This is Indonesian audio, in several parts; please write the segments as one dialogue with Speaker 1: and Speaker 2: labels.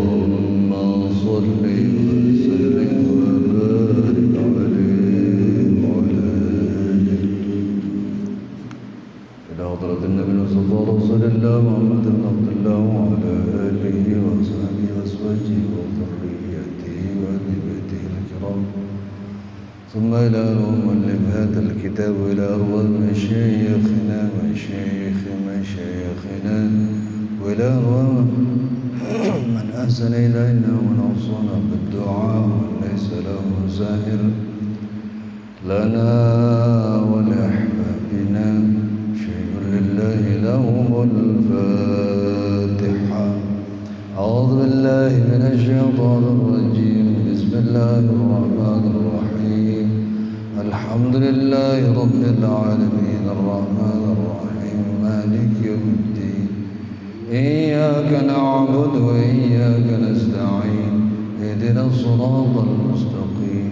Speaker 1: اللهم صل وسلم وبارك عليه وعلى آله إلى حضرة النبي المصطفى رسول الله محمد بن عبد الله وعلى آله وصحبه وأزواجه وذريته وأهل بيته الكرام ثم إلى مؤلف هذا الكتاب وإلى أرواح مشايخنا وإلى أرواح من أحسن إلينا ومن أوصانا بالدعاء ومن ليس له زاهر لنا ولأحبابنا شيء لله لهم الفاتحة. أعوذ بالله من الشيطان الرجيم. بسم الله الرحمن الرحيم. الحمد لله رب العالمين الرحمن الرحيم مالك يوم الدين. إياك نعبد وإياك نستعين. اهدنا الصراط المستقيم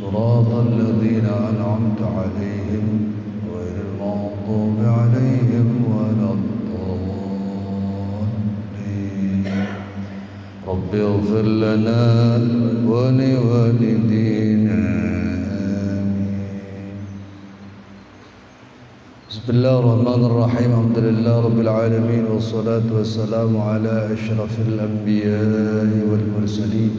Speaker 1: صراط الذين أنعمت عليهم غير المغضوب عليهم ولا الضالين. رب اغفر لنا ولوالدينا. بسم الله الرحمن الرحيم. الحمد لله رب العالمين والصلاة والسلام على أشرف الأنبياء والمرسلين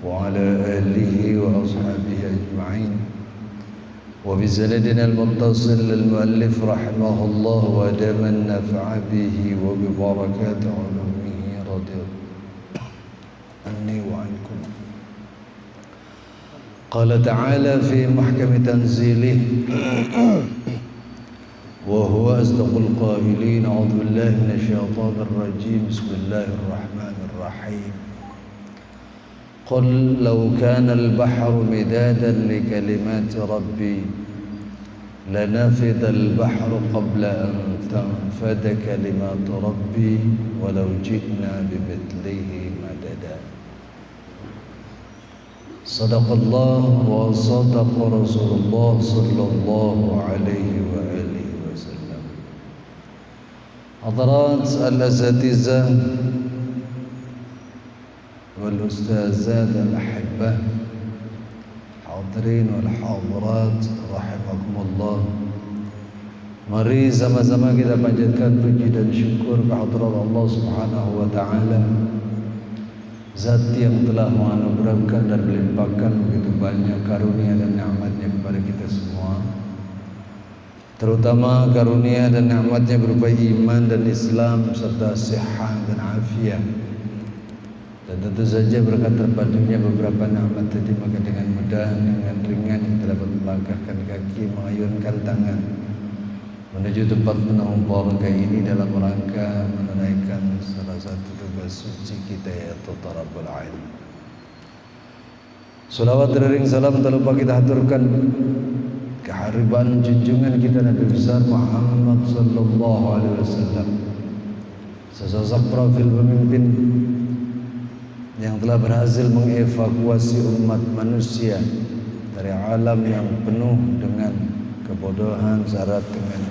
Speaker 1: وعلى آله وأصحابه أجمعين وبسندنا المتصل للمؤلف رحمه الله ودام النفع به وببركات علومه رضي عني وعنكم. قال تعالى في محكم تنزيله وهو أصدق القائلين. أعوذ بالله من الشيطان الرجيم. بسم الله الرحمن الرحيم. قل لو كان البحر مدادا لكلمات ربي لنفد البحر قبل أن تنفد كلمات ربي ولو جئنا بمثله مددا. صدق الله وصدق رسول الله صلى الله عليه وآله وسلم. حضرات الأساتذة والأستاذات الأحبة حاضرين والحاضرات rahimakumullah. Mari sama-sama kita panjatkan puji dan syukur kehadirat Allah Subhanahu wa taala, Zat yang telah menganugerahkan dan melimpahkan begitu banyak karunia dan nikmatnya kepada kita semua, terutama karunia dan nikmatnya berupa iman dan Islam serta sehat dan afiat. Dan tentu saja berkat terpadunya beberapa nikmat tadi, maka dengan mudah, dengan ringan kita dapat melangkahkan kaki, mengayunkan tangan menuju tempat penuh barakah ini dalam rangka menunaikan salah satu tugas suci kita, yaitu Talabul Ilm. Salawat dan salam tak lupa kita haturkan keharibaan junjungan kita Nabi besar Muhammad sallallahu alaihi wasallam, sesosok profil pemimpin yang telah berhasil mengevakuasi umat manusia dari alam yang penuh dengan kebodohan, syarat dengan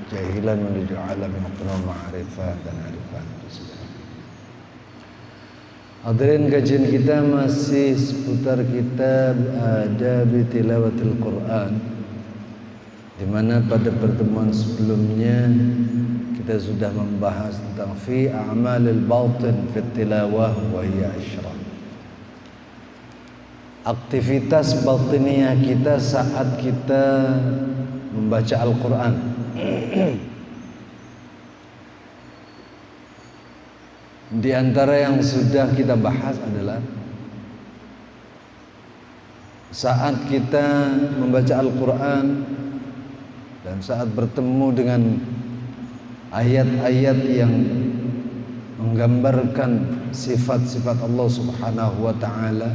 Speaker 1: kejahilan menuju alam yang penuh ma'rifat dan arifan. Hadirin, kajian kita masih seputar kitab Adab Tilawatil Quran, di mana pada pertemuan sebelumnya kita sudah membahas tentang fi a'malil batin fit tilawah wa hiya asyraf. Aktivitas batiniah kita saat kita membaca Al-Quran. Di antara yang sudah kita bahas adalah saat kita membaca Al-Quran dan saat bertemu dengan ayat-ayat yang menggambarkan sifat-sifat Allah Subhanahu wa taala,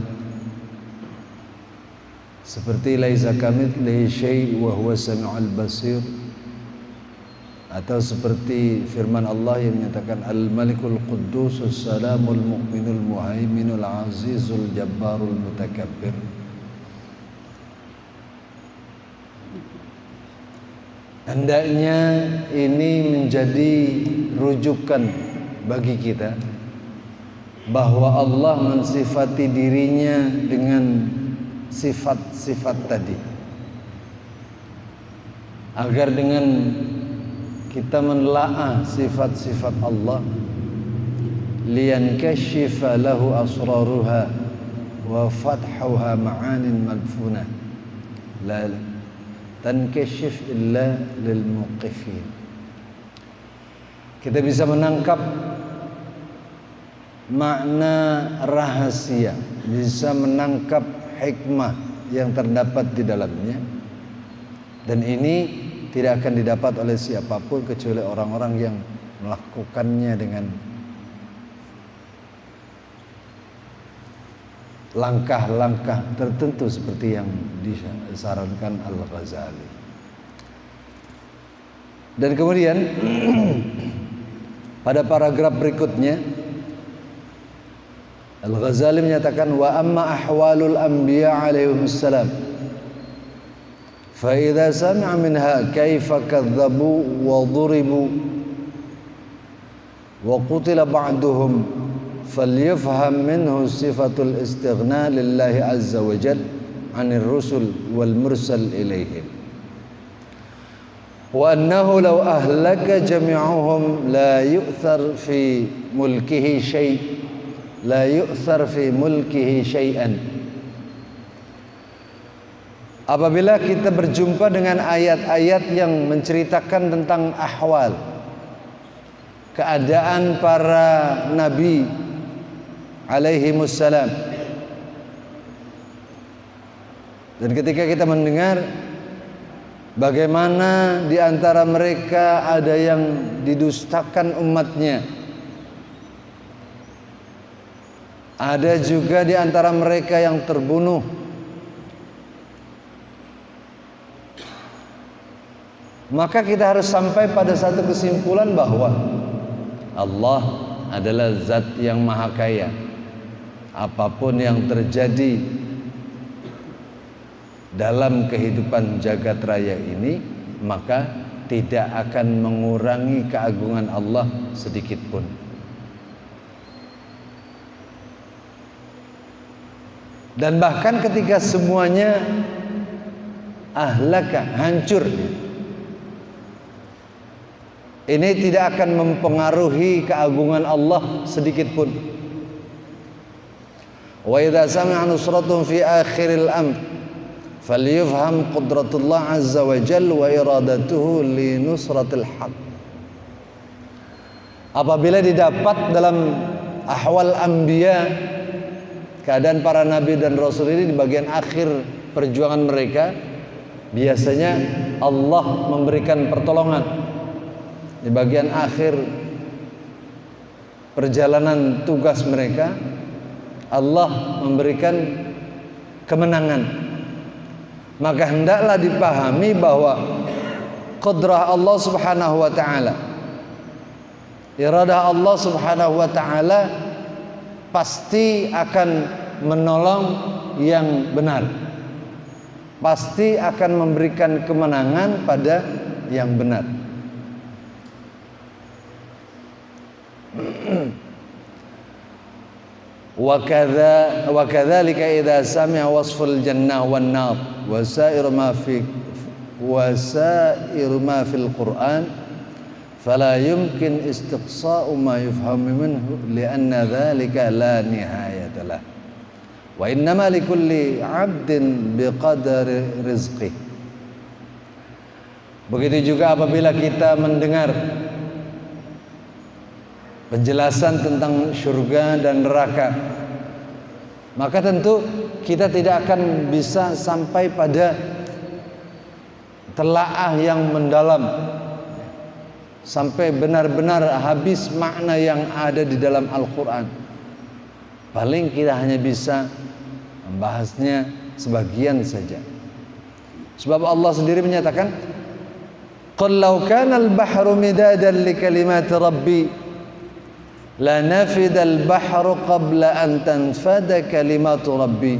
Speaker 1: seperti laisa kamitslihi syai' wa huwa samiul basir, atau seperti firman Allah yang menyatakan Al-Malikul Quddus As-Salamul Mu'minul Muhaiminul Azizul Jabbarul Mutakabbir. Hendaknya ini menjadi rujukan bagi kita bahwa Allah mensifati dirinya dengan sifat-sifat tadi, agar dengan kita menelaah sifat-sifat Allah, liyankashifa lahu asraruha wa fathuha ma'anin madfunah la tankashif illa lil muqifin. Kita bisa menangkap makna rahasia, bisa menangkap hikmah yang terdapat di dalamnya, dan ini tidak akan didapat oleh siapapun kecuali orang-orang yang melakukannya dengan langkah-langkah tertentu seperti yang disarankan Al-Ghazali. Dan kemudian pada paragraf berikutnya Al-Ghazali menyatakan, wa amma ahwalul anbiya alaihimussalam fa idza sami'a minha kaifa kadzabu wa duribu wa qutila ba'duhum falyafham minhu sifatul istighna lillahi azza wa jalla 'anir rusul wal mursal ilaihim wa annahu law ahlaka jami'uhum la yu'thar fi mulkihi syai'an. Apabila kita berjumpa dengan ayat-ayat yang menceritakan tentang ahwal, keadaan para nabi alaihimussalam, dan ketika kita mendengar bagaimana di antara mereka ada yang didustakan umatnya, ada juga di antara mereka yang terbunuh, maka kita harus sampai pada satu kesimpulan bahwa Allah adalah zat yang maha kaya. Apapun yang terjadi dalam kehidupan jagat raya ini, maka tidak akan mengurangi keagungan Allah sedikit pun. Dan bahkan ketika semuanya ahlaka, hancur, ini tidak akan mempengaruhi keagungan Allah sedikit pun. Wa idza sami'a nusratun fi akhiril amr falyufham qudratullah azza wa jalla wa iradatuhu li nusratil haq. Apabila didapat dalam ahwal anbiya, keadaan para nabi dan rasul ini di bagian akhir perjuangan mereka, biasanya Allah memberikan pertolongan. Di bagian akhir perjalanan tugas mereka, Allah memberikan kemenangan. Maka hendaklah dipahami bahwa qudrah Allah subhanahu wa ta'ala, iradah Allah subhanahu wa ta'ala pasti akan menolong yang benar, pasti akan memberikan kemenangan pada yang benar. Wa kadzalika idza sami'a wasful jannah wan nar wa sa'ir ma fil Qur'an fala yumkin istiqsa'u ma yufhamu minhu li'anna dzalika la nihayata lah wa innama likulli 'abdin biqadri rizqih. Begitu juga apabila kita mendengar penjelasan tentang surga dan neraka, maka tentu kita tidak akan bisa sampai pada telaah yang mendalam sampai benar-benar habis makna yang ada di dalam Al-Quran. Paling kita hanya bisa membahasnya sebagian saja. Sebab Allah sendiri menyatakan, qul law kana al-bahru midadan li kalimati rabbi la nafidal bahru qabla an tanfada kalimatu rabbi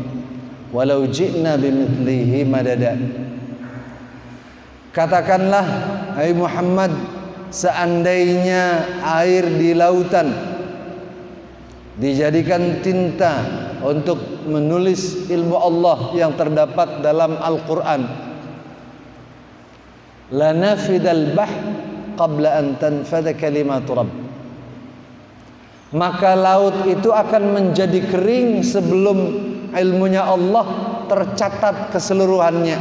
Speaker 1: walau ji'na bimithlihi madada. Katakanlah, hai Muhammad, seandainya air di lautan dijadikan tinta untuk menulis ilmu Allah yang terdapat dalam Al-Quran, la nafidal bahr qabla an tanfada kalimatu rabb, maka laut itu akan menjadi kering sebelum ilmunya Allah tercatat keseluruhannya.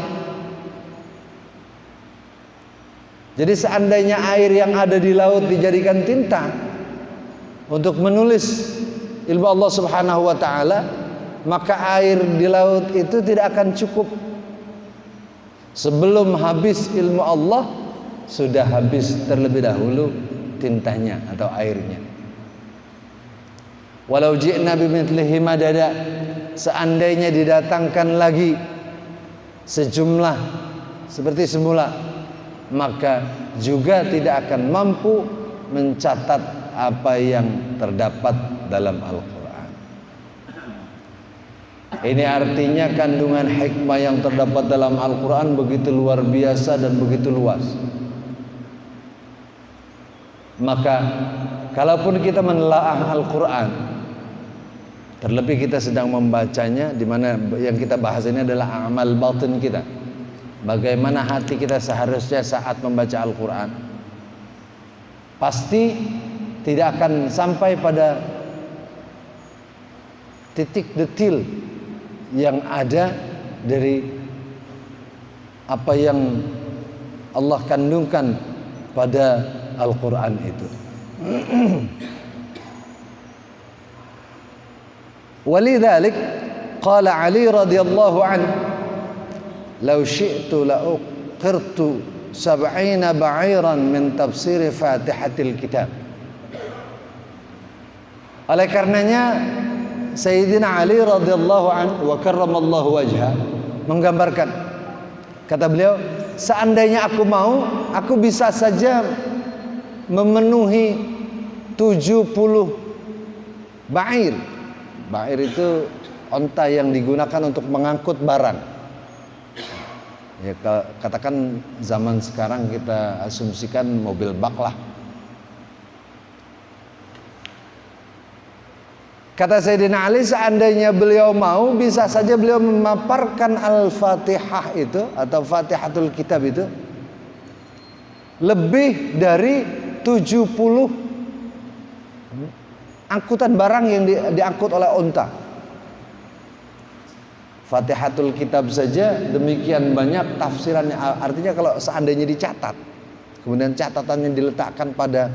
Speaker 1: Jadi seandainya air yang ada di laut dijadikan tinta untuk menulis ilmu Allah Subhanahu wa taala, maka air di laut itu tidak akan cukup. Sebelum habis ilmu Allah, sudah habis terlebih dahulu tintanya atau airnya. Walau ji'na bimithlihi madada, seandainya didatangkan lagi sejumlah seperti semula, maka juga tidak akan mampu mencatat apa yang terdapat dalam Al-Quran. Ini artinya kandungan hikmah yang terdapat dalam Al-Quran begitu luar biasa dan begitu luas. Maka kalaupun kita menelaah Al-Quran, terlebih kita sedang membacanya, di mana yang kita bahas ini adalah amal batin kita, bagaimana hati kita seharusnya saat membaca Al-Quran, pasti tidak akan sampai pada titik detil yang ada dari apa yang Allah kandungkan pada Al-Quran itu. Walidzalik qala Ali radhiyallahu anhu, "Law syi'tu la uqirtu 70 ba'iran min tafsir Fatihatil Kitab." Oleh karenanya Sayyidina Ali radhiyallahu anhu wa karramallahu wajha menggambarkan, kata beliau, seandainya aku mau, aku bisa saja memenuhi 70 ba'ir. Ba'ir itu onta yang digunakan untuk mengangkut barang. Ya, katakan zaman sekarang kita asumsikan mobil bak lah. Kata Sayyidina Ali, seandainya beliau mau, bisa saja beliau memaparkan Al-Fatihah itu atau Fatihatul Kitab itu lebih dari 70 angkutan barang yang diangkut oleh unta. Fatihatul Kitab saja demikian banyak tafsirannya. Artinya kalau seandainya dicatat, kemudian catatannya diletakkan pada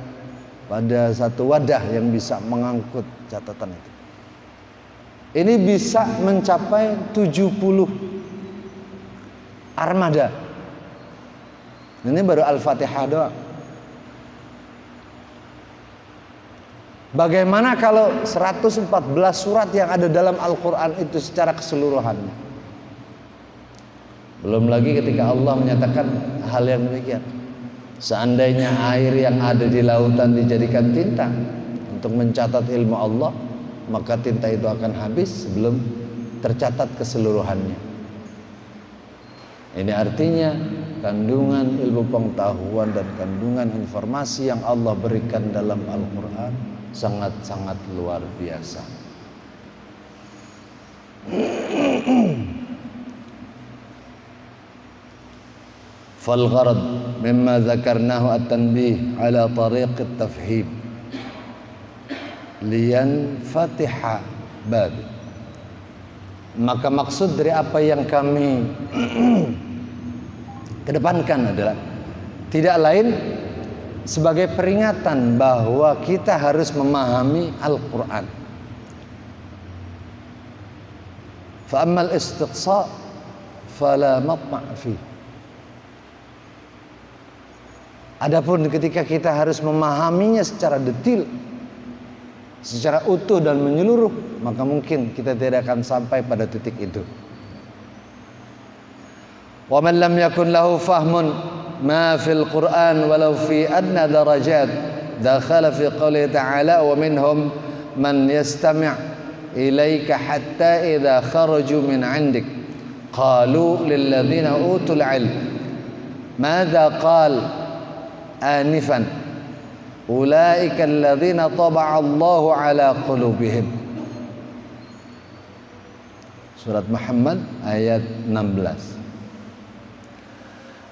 Speaker 1: satu wadah yang bisa mengangkut catatan itu, ini bisa mencapai 70 armada. Ini baru Al-Fatihah doang. Bagaimana kalau 114 surat yang ada dalam Al-Quran itu secara keseluruhannya? Belum lagi ketika Allah menyatakan hal yang demikian. Seandainya air yang ada di lautan dijadikan tinta untuk mencatat ilmu Allah, maka tinta itu akan habis sebelum tercatat keseluruhannya. Ini artinya kandungan ilmu pengetahuan dan kandungan informasi yang Allah berikan dalam Al-Quran sangat-sangat luar biasa. Fal-gharad mimma dzakarnahu at-tanbih ala tariq at-tafhim liyanfatiha bab. Maka maksud dari apa yang kami kedepankan adalah tidak lain sebagai peringatan bahwa kita harus memahami Al-Quran. Fa ammal istiqsa fala matma' fi. Adapun ketika kita harus memahaminya secara detil, secara utuh dan menyeluruh, maka mungkin kita tidak akan sampai pada titik itu. Wa man lam yakun lahu fahmun ma fil Qur'an walau fi adna darajat dakhala fi qouli ta'ala wa minhum man yastami' ilayka hatta idza kharaju min 'indik qalu lil ladzina utul 'ilm madza qala anifan Ulaika alladzina taba'allahu ala qulubihim. Surat Muhammad ayat 16.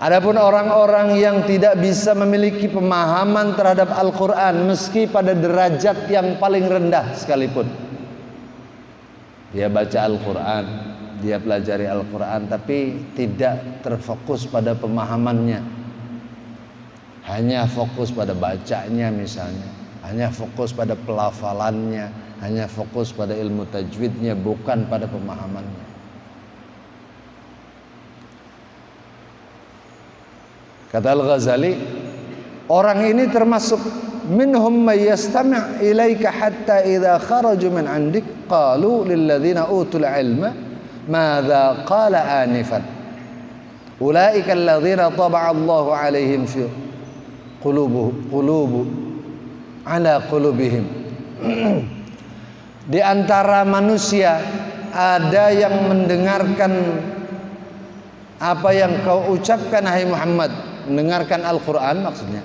Speaker 1: Adapun orang-orang yang tidak bisa memiliki pemahaman terhadap Al-Quran meski pada derajat yang paling rendah sekalipun, dia baca Al-Quran, dia pelajari Al-Quran, tapi tidak terfokus pada pemahamannya, hanya fokus pada bacanya misalnya, hanya fokus pada pelafalannya, hanya fokus pada ilmu tajwidnya, bukan pada pemahamannya. Kata Al-Ghazali, orang ini termasuk minhum may yastami' ilaika hatta idza kharaju min 'indik qalu lil ladzina utul 'ilma madza qala anifan ulaika alladzina taba'a Allahu 'alaihim fi ala qulubihim. Di antara manusia ada yang mendengarkan apa yang kau ucapkan hai Muhammad, mendengarkan Al-Quran maksudnya,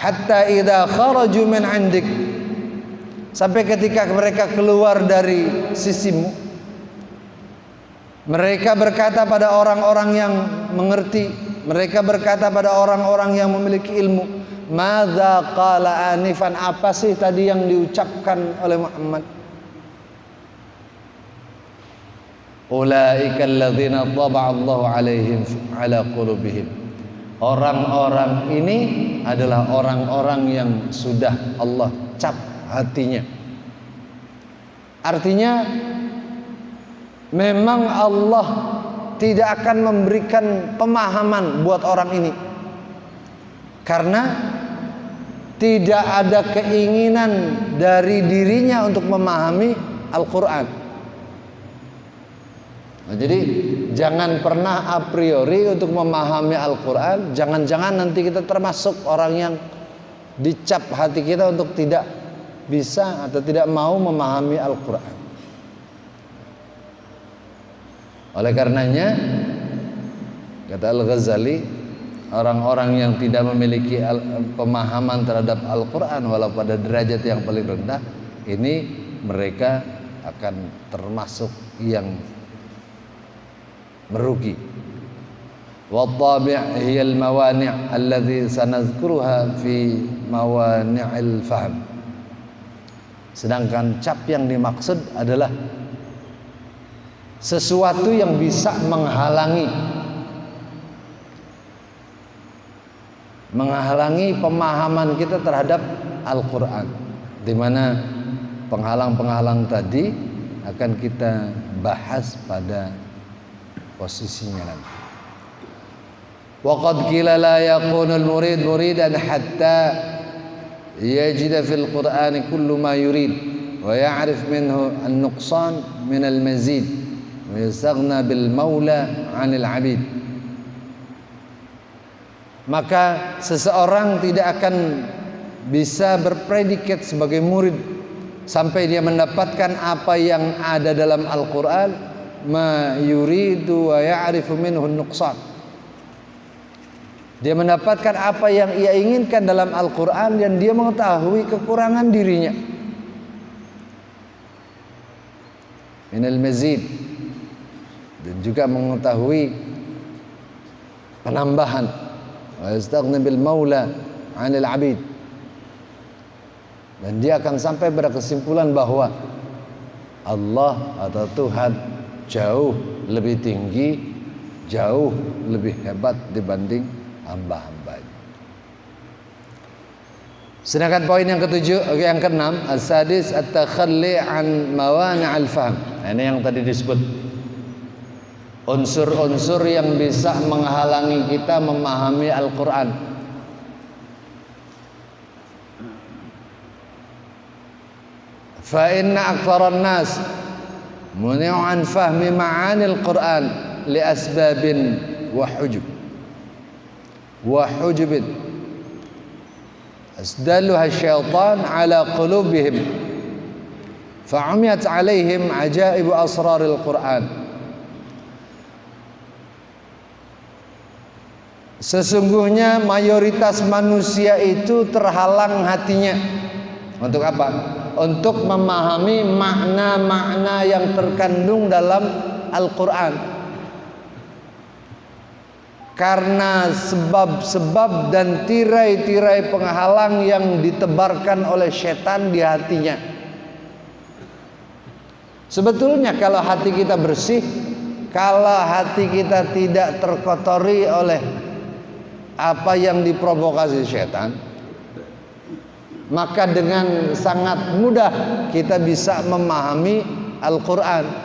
Speaker 1: hatta idza kharaju min 'indik, sampai ketika mereka keluar dari sisimu, mereka berkata pada orang-orang yang mengerti, mereka berkata pada orang-orang yang memiliki ilmu, madza qala anifan, apa sih tadi yang diucapkan oleh Muhammad? Ulaika alladzina taba'a Allahu 'alaihim ala qulubihim. Orang-orang ini adalah orang-orang yang sudah Allah cap hatinya. Artinya memang Allah tidak akan memberikan pemahaman buat orang ini, karena tidak ada keinginan dari dirinya untuk memahami Al-Quran. Nah, jadi jangan pernah a priori untuk memahami Al-Quran. Jangan-jangan nanti kita termasuk orang yang dicap hati kita untuk tidak bisa atau tidak mau memahami Al-Quran. Oleh karenanya, kata Al-Ghazali, orang-orang yang tidak memiliki pemahaman terhadap Al-Quran walau pada derajat yang paling rendah, ini mereka akan termasuk yang merugi. Wattabi' hiya al-mawani' allati sanadhkuruha fi mawani'il fahm. Sedangkan cap yang dimaksud adalah sesuatu yang bisa menghalangi pemahaman kita terhadap Al-Quran, di mana penghalang-penghalang tadi akan kita bahas pada posisinya nanti. Waqad qila la yakunul murid muridan hatta yajida fil Qur'ani kullu ma yurid wa ya'rif minhu an-nuqsan min al-mazid wa yastaghna bil maula 'anil 'abid. Maka seseorang tidak akan bisa berpredikat sebagai murid sampai dia mendapatkan apa yang ada dalam Al-Quran, ma yuridu wa ya'rifu minhu nuqsan. Dia mendapatkan apa yang ia inginkan dalam Al-Quran dan dia mengetahui kekurangan dirinya. Minal mazid, dan juga mengetahui penambahan. Wa yastaghni bil maula 'anil 'abid. Dan dia akan sampai pada kesimpulan bahwa Allah atau Tuhan jauh lebih tinggi, jauh lebih hebat dibanding hamba-hambanya. Sedangkan poin yang ketujuh, yang keenam, as-sadis at-takhalli an mawani' al-fahm. Ini yang tadi disebut unsur-unsur yang bisa menghalangi kita memahami Al-Quran. Fa inna aktsaran nas muni'u an fahmi ma'anil Quran li asbabin wa hujubin asdaluha syaitan ala qulubihim fa'umiyat alaihim ajaibu asraril Quran. Sesungguhnya mayoritas manusia itu terhalang hatinya. Untuk apa? Untuk memahami makna-makna yang terkandung dalam Al-Quran. Karena sebab-sebab dan tirai-tirai penghalang yang ditebarkan oleh setan di hatinya. Sebetulnya kalau hati kita bersih, kalau hati kita tidak terkotori oleh apa yang diprovokasi setan, maka dengan sangat mudah kita bisa memahami Al-Quran.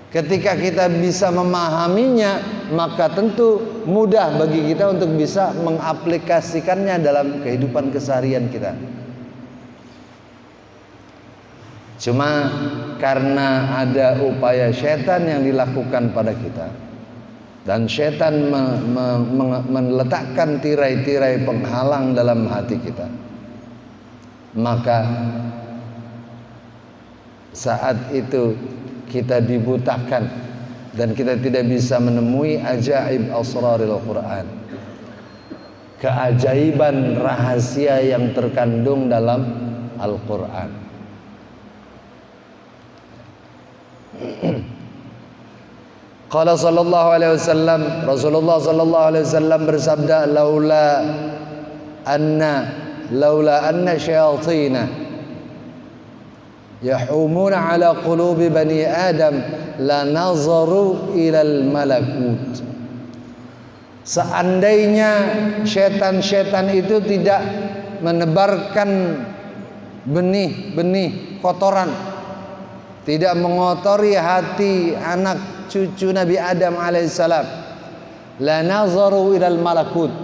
Speaker 1: Ketika kita bisa memahaminya, maka tentu mudah bagi kita untuk bisa mengaplikasikannya dalam kehidupan keseharian kita. Cuma karena ada upaya setan yang dilakukan pada kita, dan setan meletakkan tirai-tirai penghalang dalam hati kita, maka saat itu kita dibutakan dan kita tidak bisa menemui ajaib asraril Quran, keajaiban rahasia yang terkandung dalam Al-Quran. Qala sallallahu alaihi wasallam, Rasulullah sallallahu alaihi wasallam bersabda, laula anna syayatina yahumuna ala qulubi bani Adam la nazaru ilal malakut. Seandainya setan-setan itu tidak menebarkan benih-benih kotoran, tidak mengotori hati anak cucu Nabi Adam alaihissalam, la nazaru ilal malakut,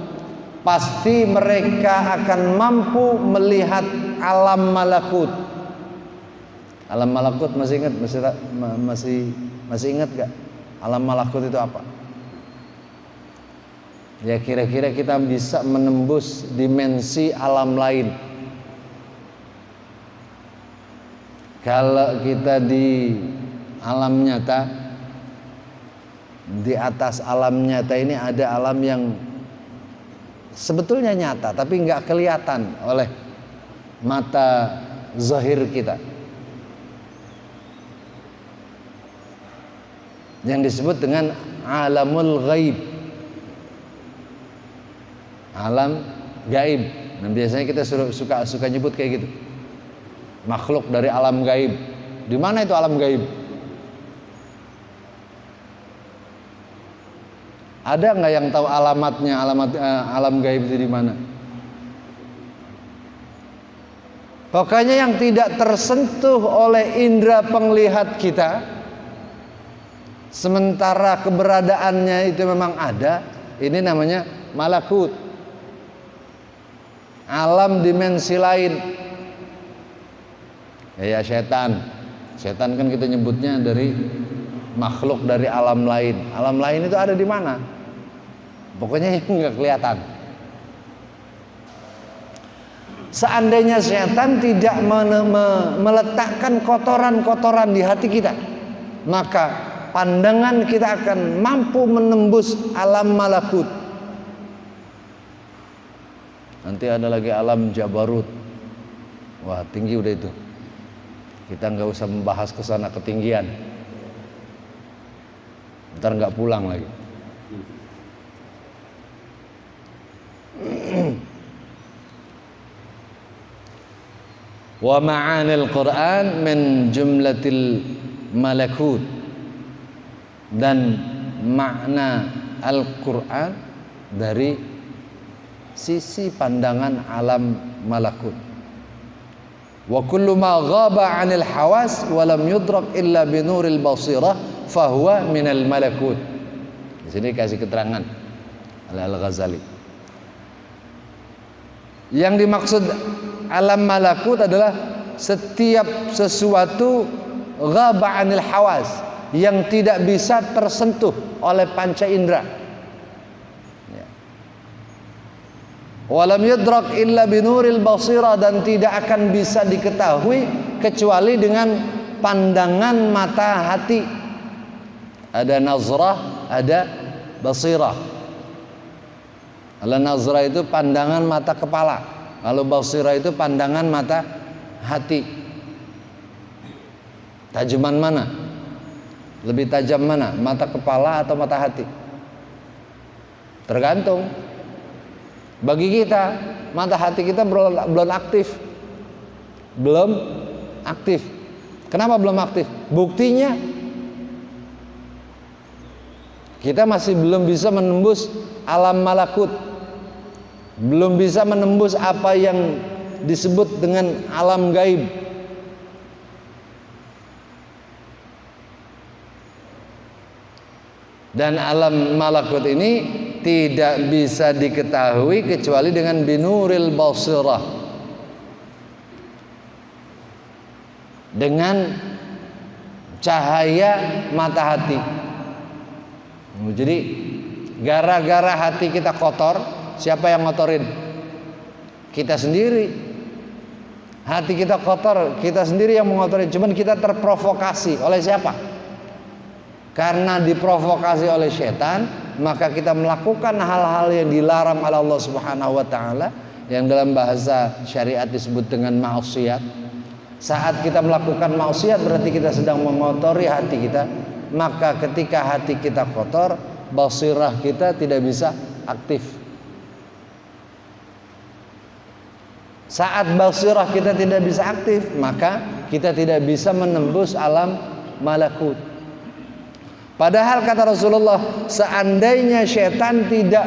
Speaker 1: pasti mereka akan mampu melihat alam malakut. Alam malakut masih ingat? Masih ingat gak? Alam malakut itu apa? Ya kira-kira kita bisa menembus dimensi alam lain. Kalau kita di alam nyata, di atas alam nyata ini ada alam yang sebetulnya nyata tapi nggak kelihatan oleh mata zahir kita, yang disebut dengan alamul ghaib, alam gaib. Dan biasanya kita suka nyebut kayak gitu, makhluk dari alam gaib. Di mana itu alam gaib? Ada nggak yang tahu alamatnya, alam gaib itu di mana? Pokoknya yang tidak tersentuh oleh indera penglihat kita, sementara keberadaannya itu memang ada, ini namanya malakut, alam dimensi lain. Ya setan kan kita nyebutnya dari makhluk dari alam lain. Alam lain itu ada di mana? Pokoknya yang nggak kelihatan. Seandainya setan tidak meletakkan kotoran-kotoran di hati kita, maka pandangan kita akan mampu menembus alam malakut. Nanti ada lagi alam jabarut. Wah, tinggi udah itu. Kita nggak usah membahas kesana, ketinggian. Ntar nggak pulang lagi. Wa ma'anil Quran min jumlatil malakut, dan makna Al-Quran dari sisi pandangan alam malakut. Wa kullu ma ghaba 'anil hawas wa lam yudrak illa bi nuril basirah fahuwa minal malakut. Di sini kasih keterangan Al-Ghazali. Yang dimaksud alam malakut adalah setiap sesuatu ghaba 'anil hawas, yang tidak bisa tersentuh oleh panca indera. Walam yudrak illa binuril basira, dan tidak akan bisa diketahui kecuali dengan pandangan mata hati. Ada nazrah, ada basirah. Al-nazrah itu pandangan mata kepala, kalau basirah itu pandangan mata hati. Tajaman mana? Lebih tajam mana? Mata kepala atau mata hati? Tergantung. Bagi kita, mata hati kita belum aktif. Belum aktif. Kenapa belum aktif? Buktinya kita masih belum bisa menembus alam malakut. Belum bisa menembus apa yang disebut dengan alam gaib. Dan alam malakut ini tidak bisa diketahui kecuali dengan binuril basirah, dengan cahaya mata hati. Jadi gara-gara hati kita kotor, siapa yang ngotorin? Kita sendiri. Hati kita kotor, kita sendiri yang mengotori. Cuman kita terprovokasi oleh siapa? Karena diprovokasi oleh setan, maka kita melakukan hal-hal yang dilarang oleh Allah Subhanahu wa taala, yang dalam bahasa syariat disebut dengan maksiat. Saat kita melakukan maksiat berarti kita sedang mengotori hati kita. Maka ketika hati kita kotor, basirah kita tidak bisa aktif. Saat basirah kita tidak bisa aktif, maka kita tidak bisa menembus alam malakut. Padahal kata Rasulullah, seandainya syaitan tidak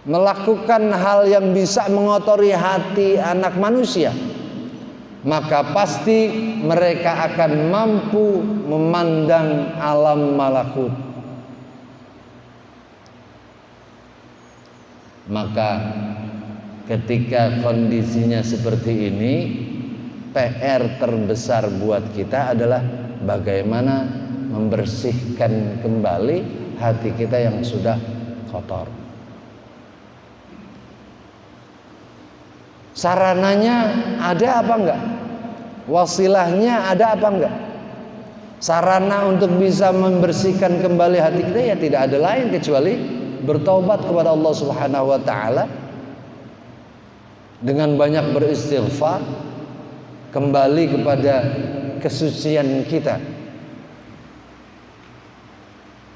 Speaker 1: melakukan hal yang bisa mengotori hati anak manusia, maka pasti mereka akan mampu memandang alam malakut. Maka ketika kondisinya seperti ini, PR terbesar buat kita adalah bagaimana membersihkan kembali hati kita yang sudah kotor. Sarananya ada apa enggak? Wasilahnya ada apa enggak? Sarana untuk bisa membersihkan kembali hati kita ya tidak ada lain kecuali bertaubat kepada Allah Subhanahu wa taala dengan banyak beristighfar, kembali kepada kesucian kita.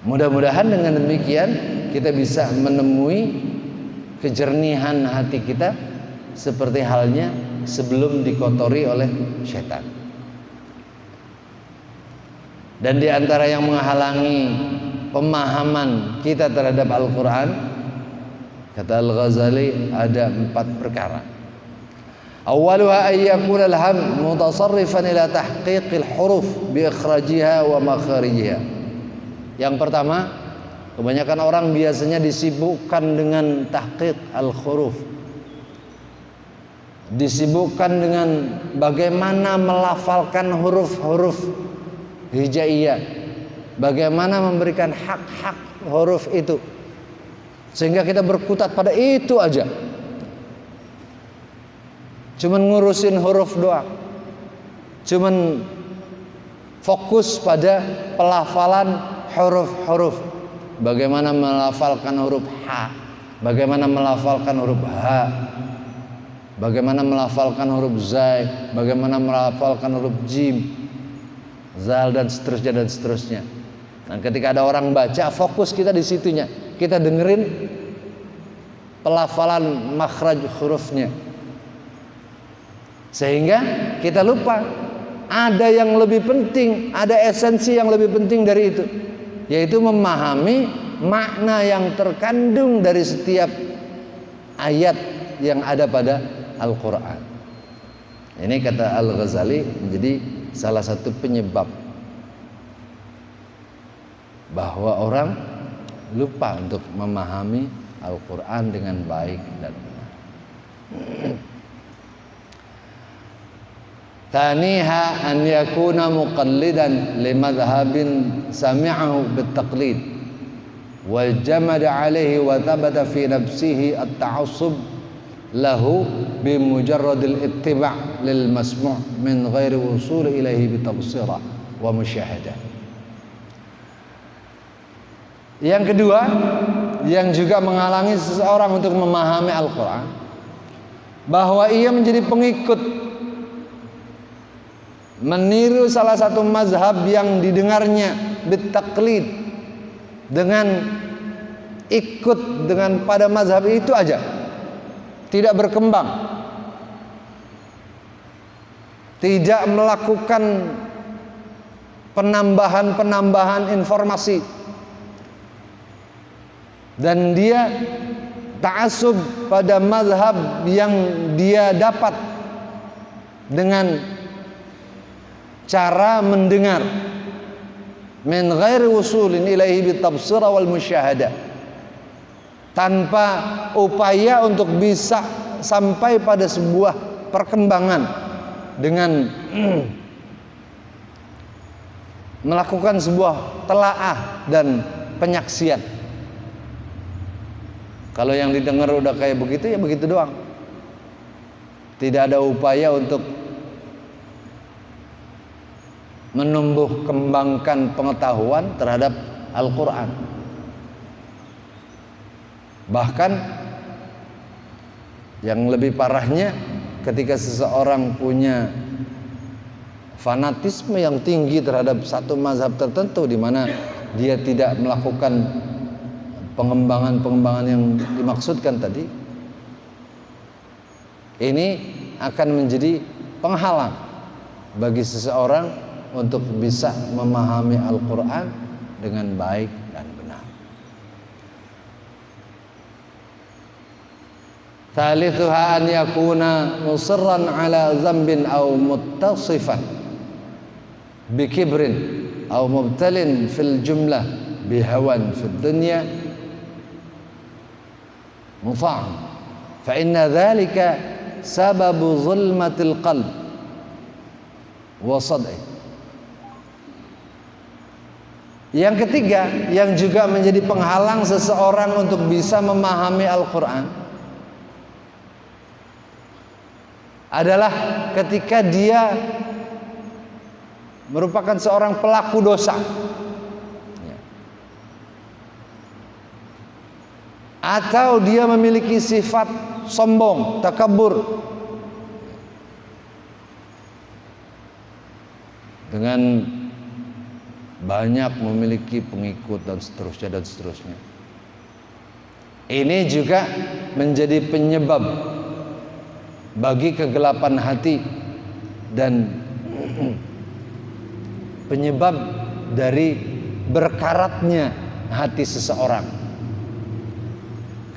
Speaker 1: Mudah-mudahan dengan demikian kita bisa menemui kejernihan hati kita seperti halnya sebelum dikotori oleh syaitan. Dan di antara yang menghalangi pemahaman kita terhadap Al-Quran, kata Al-Ghazali, ada 4 perkara. Awwaluha an yakuna al-ham mutasarrifan ila tahqiqil huruf bi ikhrajiha wa makharijiha. Yang pertama, kebanyakan orang biasanya disibukkan dengan tahqiq al-huruf, disibukkan dengan bagaimana melafalkan huruf-huruf hijaiyah, bagaimana memberikan hak-hak huruf itu, sehingga kita berkutat pada itu aja, cuman ngurusin huruf doang, cuman fokus pada pelafalan huruf-huruf. Bagaimana melafalkan huruf H, bagaimana melafalkan huruf H, bagaimana melafalkan huruf Zai, bagaimana melafalkan huruf Jim, Zal, dan seterusnya dan seterusnya. Nah, ketika ada orang baca, fokus kita di situnya, kita dengerin pelafalan makhraj hurufnya, sehingga kita lupa ada yang lebih penting, ada esensi yang lebih penting dari itu, yaitu memahami makna yang terkandung dari setiap ayat yang ada pada Al-Quran. Ini kata Al-Ghazali menjadi salah satu penyebab bahwa orang lupa untuk memahami Al-Quran dengan baik dan benar. Taniha an yakuna muqallidan limadhhabin sami'ahu bitaqlid wal jamada alaihi wa thabata fi nafsihi at-ta'assub lahu bimujarradil ittiba' lil masmu' min ghairi wusul ilaihi bitabsirah wa musyahadah. Yang kedua, yang juga menghalangi seseorang untuk memahami Al-Quran, bahwa ia menjadi pengikut, meniru salah satu mazhab yang didengarnya, bitaklid, dengan ikut dengan pada mazhab itu aja, tidak berkembang, tidak melakukan penambahan informasi, dan dia ta'assub pada mazhab yang dia dapat dengan cara mendengar, min ghairi wusulin ilaihi bitabsira wal musyahadah, tanpa upaya untuk bisa sampai pada sebuah perkembangan dengan melakukan sebuah telaah dan penyaksian. Kalau yang didengar udah kayak begitu, ya begitu doang. Tidak ada upaya untuk menumbuh kembangkan pengetahuan terhadap Al-Quran. Bahkan yang lebih parahnya, ketika seseorang punya fanatisme yang tinggi terhadap satu mazhab tertentu, di mana dia tidak melakukan pengembangan yang dimaksudkan tadi, ini akan menjadi penghalang bagi seseorang untuk bisa memahami Al-Quran dengan baik dan benar. Thalithuha an yakuna musirran ala zambin aw muttasifan bikibrin aw mubtalin fil jumlah bihawan fid dunya muta'am fa inna dhalika sababu zulmatil qalb wa sad'i. Yang ketiga, yang juga menjadi penghalang seseorang untuk bisa memahami Al-Quran adalah ketika dia merupakan seorang pelaku dosa, atau dia memiliki sifat sombong, takabur, dengan banyak memiliki pengikut dan seterusnya. Ini juga menjadi penyebab bagi kegelapan hati dan penyebab dari berkaratnya hati seseorang.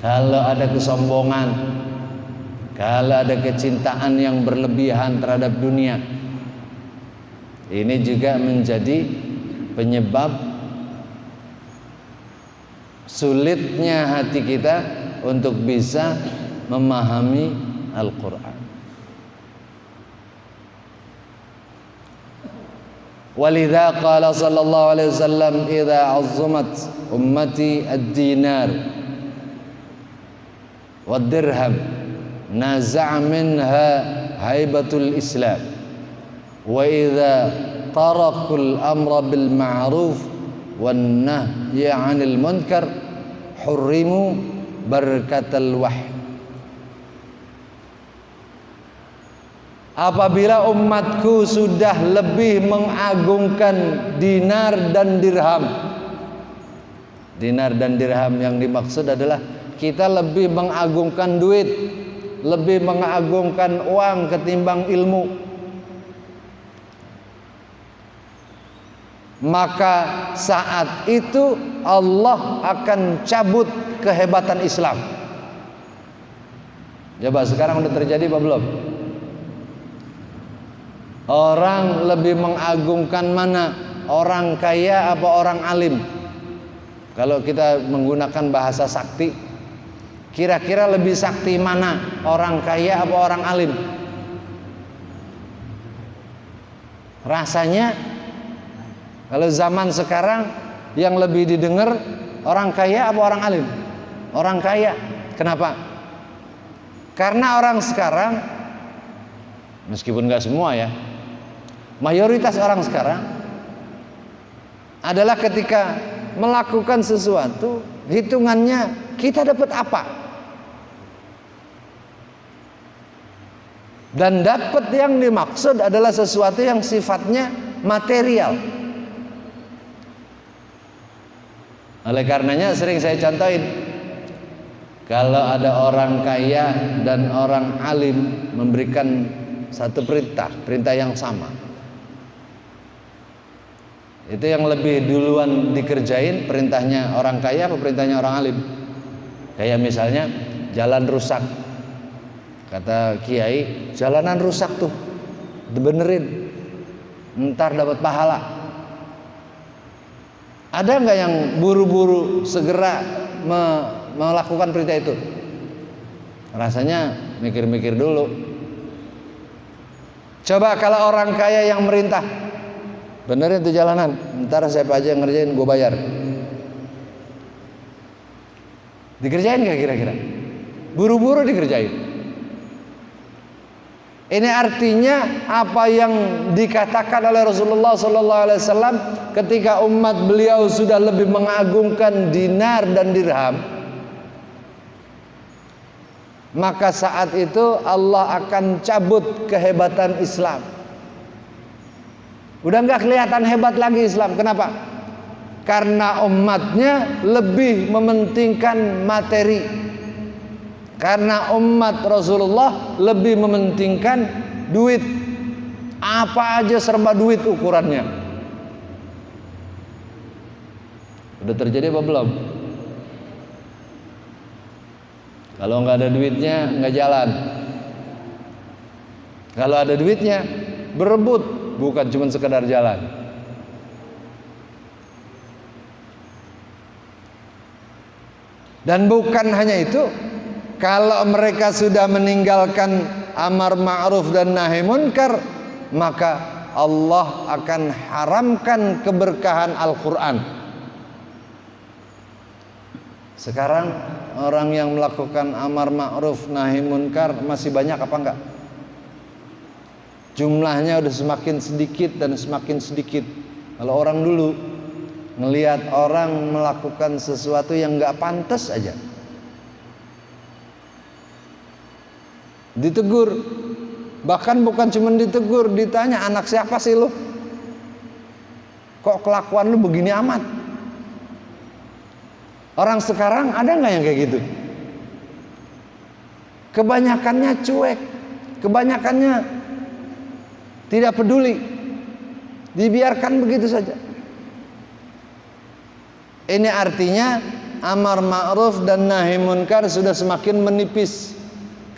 Speaker 1: Kalau ada kesombongan, kalau ada kecintaan yang berlebihan terhadap dunia, ini juga menjadi penyebab sulitnya hati kita untuk bisa memahami Al-Quran. Walidha qala sallallahu alaihi wasallam, idza azzumat ummati ad-dinar wad-dirham naza'a minha haibatul Islam, wa idza tarakul amra bil ma'ruf wan nahya 'anil munkar hurrimu barakatal wahyi. Apabila umatku sudah lebih mengagungkan dinar dan dirham, dinar dan dirham yang dimaksud adalah kita lebih mengagungkan duit, lebih mengagungkan uang ketimbang ilmu, maka saat itu Allah akan cabut kehebatan Islam. Coba sekarang udah terjadi apa belum? Orang lebih mengagungkan mana? Orang kaya apa orang alim? Kalau kita menggunakan bahasa sakti, kira-kira lebih sakti mana? Orang kaya apa orang alim? Rasanya kalau zaman sekarang yang lebih didengar orang kaya apa orang alim? Orang kaya. Kenapa? Karena orang sekarang, meskipun nggak semua ya, mayoritas orang sekarang adalah ketika melakukan sesuatu, hitungannya kita dapat apa? Dan dapat yang dimaksud adalah sesuatu yang sifatnya material. Oleh karenanya sering saya contohin, kalau ada orang kaya dan orang alim memberikan satu perintah yang sama, itu yang lebih duluan dikerjain perintahnya orang kaya apa perintahnya orang alim? Kayak misalnya jalan rusak, kata kiai, jalanan rusak tuh, dibenerin, ntar dapat pahala. Ada nggak yang buru-buru segera melakukan perintah itu? Rasanya mikir-mikir dulu. Coba kalau orang kaya yang merintah, benerin tuh jalanan, ntar siapa aja yang ngerjain, gue bayar. Dikerjain nggak kira-kira? Buru-buru dikerjain. Ini artinya apa yang dikatakan oleh Rasulullah SAW ketika umat beliau sudah lebih mengagungkan dinar dan dirham, maka saat itu Allah akan cabut kehebatan Islam. Udah nggak kelihatan hebat lagi Islam. Kenapa? Karena umatnya lebih mementingkan materi. Karena umat Rasulullah lebih mementingkan duit. Apa aja serba duit ukurannya. Udah terjadi apa belum? Kalau nggak ada duitnya nggak jalan. Kalau ada duitnya berebut, bukan cuma sekedar jalan. Dan bukan hanya itu, kalau mereka sudah meninggalkan amar ma'ruf dan nahi munkar, maka Allah akan haramkan keberkahan Al-Quran. Sekarang orang yang melakukan amar ma'ruf nahi munkar masih banyak apa enggak? Jumlahnya udah semakin sedikit dan semakin sedikit. Kalau orang dulu ngelihat orang melakukan sesuatu yang enggak pantas aja, ditegur, bahkan bukan cuma ditegur, ditanya, anak siapa sih lu? Kok kelakuan lu begini amat? Orang sekarang ada nggak yang kayak gitu? Kebanyakannya cuek, kebanyakannya tidak peduli, dibiarkan begitu saja. Ini artinya amar ma'ruf dan nahi munkar sudah semakin menipis.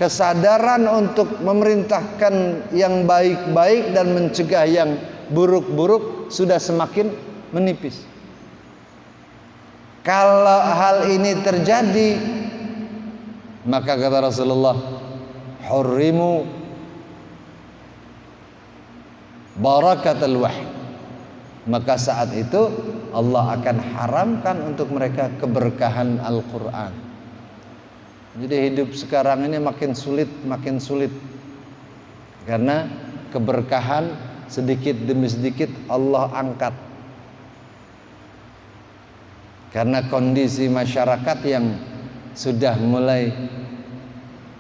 Speaker 1: Kesadaran untuk memerintahkan yang baik-baik dan mencegah yang buruk-buruk sudah semakin menipis. Kalau hal ini terjadi, maka kata Rasulullah, hurrimu barakatul wahyi. Maka saat itu Allah akan haramkan untuk mereka keberkahan Al-Quran. Jadi hidup sekarang ini makin sulit, karena keberkahan sedikit demi sedikit Allah angkat. Karena kondisi masyarakat yang sudah mulai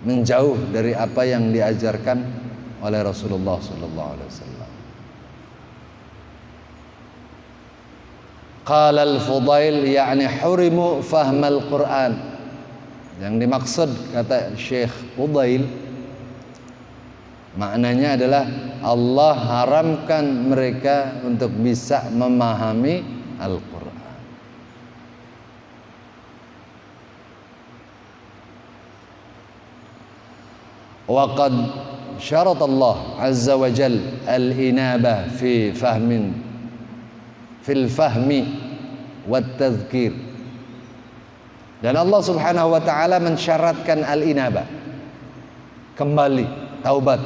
Speaker 1: menjauh dari apa yang diajarkan oleh Rasulullah SAW. Qala al-Fudail, yani hurimu fahmal Quran. Yang dimaksud, kata Syekh Fudail, maknanya adalah Allah haramkan mereka untuk bisa memahami Al-Quran. Wa qad syarata Allah azza wa jal al-inabah fil fahmi wat tadhkir. Dan Allah subhanahu wa ta'ala mensyaratkan al-inabah, kembali, taubat.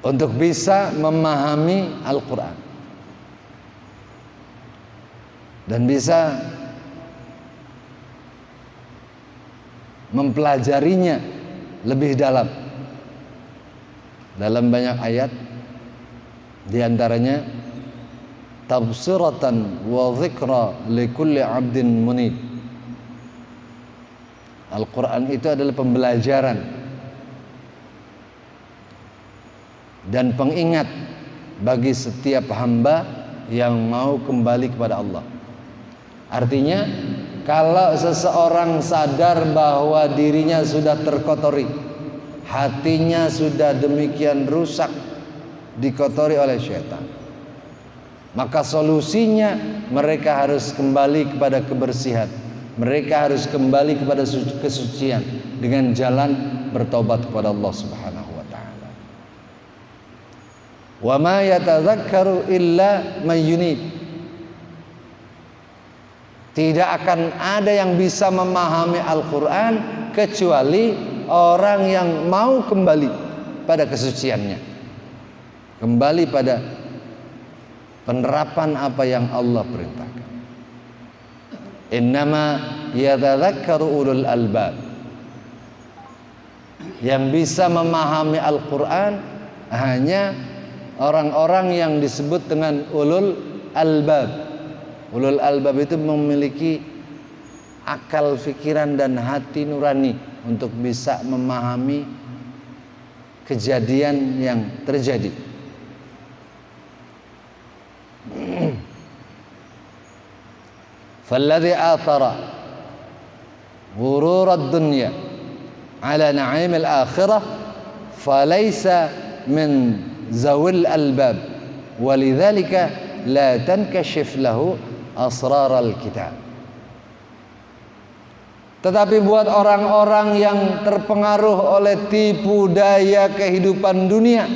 Speaker 1: Untuk bisa memahami Al-Quran dan bisa mempelajarinya lebih dalam. Dalam banyak ayat Di antaranya tabsiratan wa dzikra likulli 'abdin munib. Al-Quran itu adalah pembelajaran dan pengingat bagi setiap hamba yang mau kembali kepada Allah. Artinya, kalau seseorang sadar bahwa dirinya sudah terkotori, hatinya sudah demikian rusak, dikotori oleh syaitan, maka solusinya mereka harus kembali kepada kebersihan. Mereka harus kembali kepada kesucian dengan jalan bertobat kepada Allah Subhanahu wa taala. Wa ma yatadzakkaru illa may yunib. Tidak akan ada yang bisa memahami Al-Qur'an kecuali orang yang mau kembali pada kesuciannya. Kembali pada penerapan apa yang Allah perintahkan. Innama yatadzakkaru ulul albab. Yang bisa memahami Al-Quran hanya orang-orang yang disebut dengan ulul albab. Ulul albab itu memiliki akal, pikiran dan hati nurani untuk bisa memahami kejadian yang terjadi. فالذي آثر غرور الدنيا على نعيم الآخرة فليس من ذوي الألباب ولذلك لا تنكشف له أسرار الكتاب. Tetapi buat orang-orang yang terpengaruh oleh tipu daya kehidupan dunia,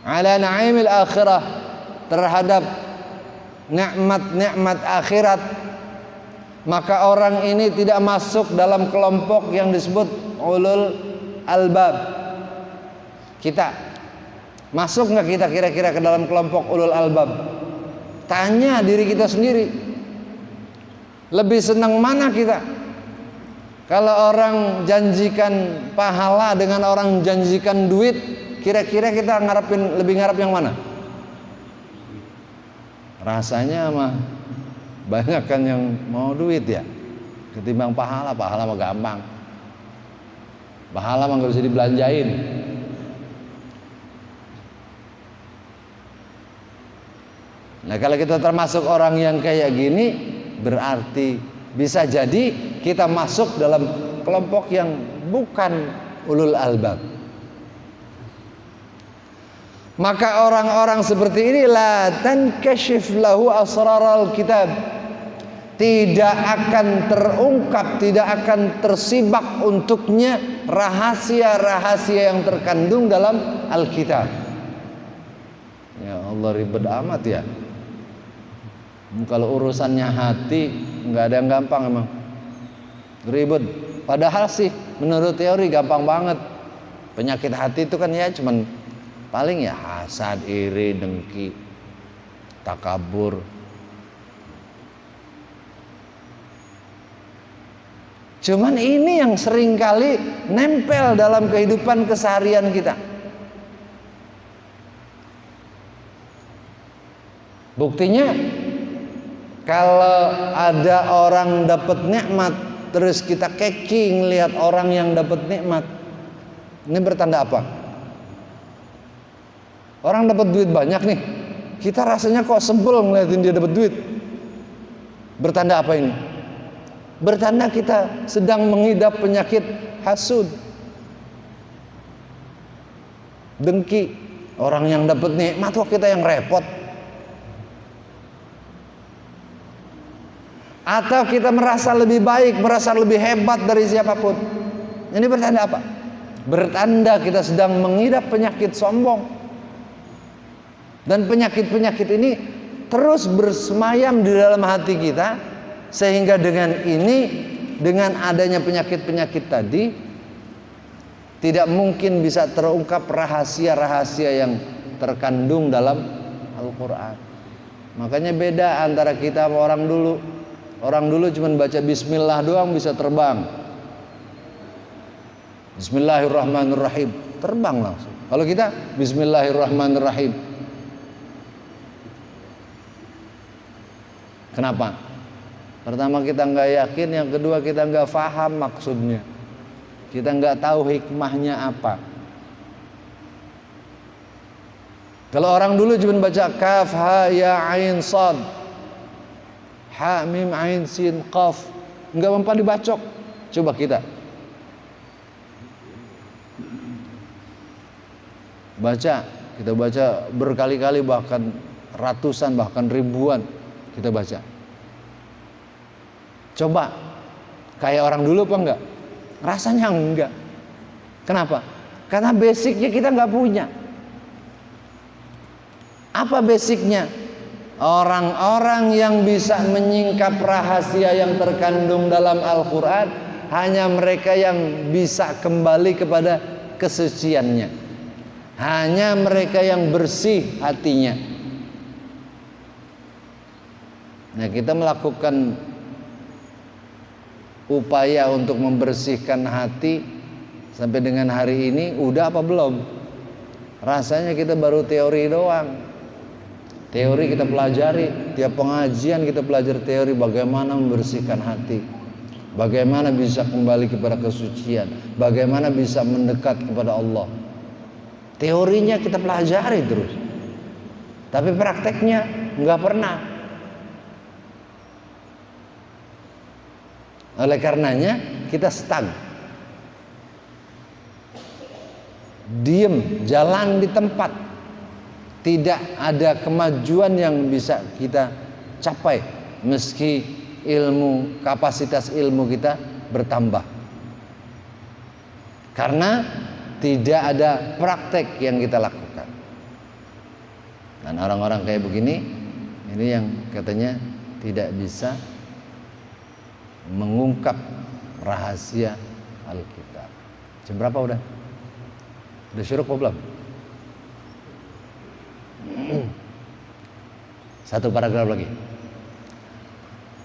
Speaker 1: ala na'imil akhirah, terhadap nikmat-nikmat akhirat, maka orang ini tidak masuk dalam kelompok yang disebut ulul albab. Kita masuk nggak kita kira-kira ke dalam kelompok ulul albab? Tanya diri kita sendiri, lebih senang mana kita? Kalau orang janjikan pahala dengan orang janjikan duit, kira-kira kita lebih ngarep yang mana? Rasanya mah banyak kan yang mau duit ya, ketimbang pahala. Pahala mah gampang, pahala mah nggak bisa dibelanjain. Nah, kalau kita termasuk orang yang kayak gini, berarti bisa jadi kita masuk dalam kelompok yang bukan ulul albab. Maka orang-orang seperti ini la tankashif lahu asraral kitab, tidak akan terungkap, tidak akan tersibak untuknya rahasia-rahasia yang terkandung dalam Alkitab. Ya Allah, ribet amat ya. Kalau urusannya hati nggak ada yang gampang, emang ribet. Padahal sih menurut teori gampang banget. Penyakit hati itu kan ya cuman paling ya hasad, iri, dengki, takabur. Cuman ini yang seringkali nempel dalam kehidupan keseharian kita. Buktinya, kalau ada orang dapat nikmat terus kita keki ngelihat orang yang dapat nikmat, ini bertanda apa? Orang dapat duit banyak nih, kita rasanya kok sebel ngeliatin dia dapat duit. Bertanda apa ini? Bertanda kita sedang mengidap penyakit hasud, dengki. Orang yang dapat nikmat kok kita yang repot. Atau kita merasa lebih baik, merasa lebih hebat dari siapapun. Ini bertanda apa? Bertanda kita sedang mengidap penyakit sombong. Dan penyakit-penyakit ini terus bersemayam di dalam hati kita, sehingga dengan ini, dengan adanya penyakit-penyakit tadi, tidak mungkin bisa terungkap rahasia-rahasia yang terkandung dalam Al-Quran. Makanya beda antara kita sama orang dulu. Orang dulu cuma baca bismillah doang bisa terbang. Bismillahirrahmanirrahim. terbang langsung. Kalau kita Bismillahirrahmanirrahim. Kenapa? Pertama kita nggak yakin, yang kedua kita nggak paham maksudnya, kita nggak tahu hikmahnya apa. Kalau orang dulu cuma baca kaf ha ya ain sad, ha mim ain sin qaf, nggak mempan dibacok. Coba kita baca berkali-kali, bahkan ratusan, bahkan ribuan kita baca. Coba kayak orang dulu apa enggak? Rasanya enggak. Kenapa? Karena basicnya kita nggak punya. Apa basicnya? Orang-orang yang bisa menyingkap rahasia yang terkandung dalam Al-Quran hanya mereka yang bisa kembali kepada kesuciannya. Hanya mereka yang bersih hatinya. Nah, kita melakukan upaya untuk membersihkan hati sampai dengan hari ini, udah apa belum? Rasanya kita baru teori doang. Teori kita pelajari, tiap pengajian kita pelajari teori bagaimana membersihkan hati, bagaimana bisa kembali kepada kesucian, bagaimana bisa mendekat kepada Allah. Teorinya kita pelajari terus, tapi prakteknya nggak pernah. Oleh karenanya kita stuck, diem, jalan di tempat, tidak ada kemajuan yang bisa kita capai meski ilmu, kapasitas ilmu kita bertambah, karena tidak ada praktek yang kita lakukan. Dan orang-orang kayak begini, ini yang katanya tidak bisa mengungkap rahasia Alkitab. Jam berapa udah? Udah syuruk apa belum? Satu paragraf lagi.